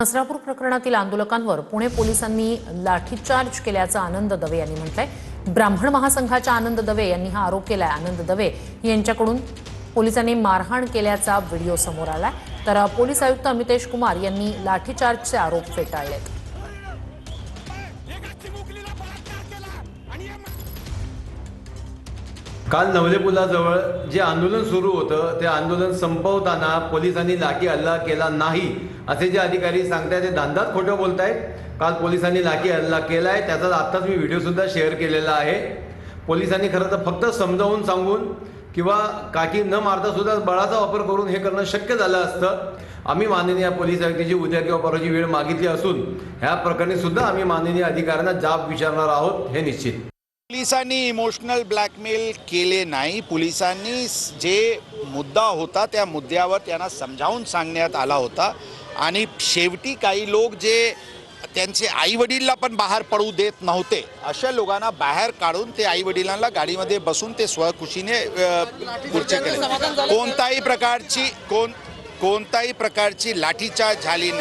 नसरापूर प्रकरणातील आंदोलकांवर पुणे पोलिसांनी लाठीचार्ज केल्याचं आनंद दवे यांनी म्हटलंय। ब्राह्मण महासंघाच्या आनंद दवे यांनी हा आरोप केलाय। आनंद दवे यांच्याकडून पोलिसांनी मारहाण केल्याचा व्हिडिओ समोर आलाय, तर पोलीस आयुक्त अमितेश कुमार यांनी लाठीचार्जचे आरोप फेटाळलेत। काल नवले पुलाजवळ जे आंदोलन सुरू होतं ते आंदोलन संपवताना पोलिसांनी लाठी हल्ला केला नाही असे जे अधिकारी सांगतायत ते दांदात खोटं बोलतायत। काल पोलिसांनी लाठी हल्ला केलाय, त्याचा आत्ताच मी व्हिडिओ सुद्धा शेअर केलेला आहे। पोलिसांनी खरं तर फक्त समजावून सांगून किंवा काठी न मारता सुद्धा बळाचा वापर करून हे करणं शक्य झालं असतं। आम्ही माननीय पोलीस आयुक्तांची उद्या किंवा परवाची वेळ मागितली असून ह्या प्रकरणी सुद्धा आम्ही माननीय अधिकाऱ्यांना जाब विचारणार आहोत हे निश्चित। पोलिसांनी इमोशनल ब्लॅकमेल केले नाही। पोलिसांनी जे मुद्दा होता त्या मुद्द्यावर त्यांना समजावून सांगण्यात आला होता आणि शेवटी काही लोक जे त्यांचे आईवडिलांना पण बाहेर पडू देत नव्हते अशा लोकांना बाहेर काढून ते आईवडिलांना गाडीमध्ये बसून ते स्वखुशीने पुढचे केले। कोणत्याही प्रकारची लाठीचार्ज झाली नाही।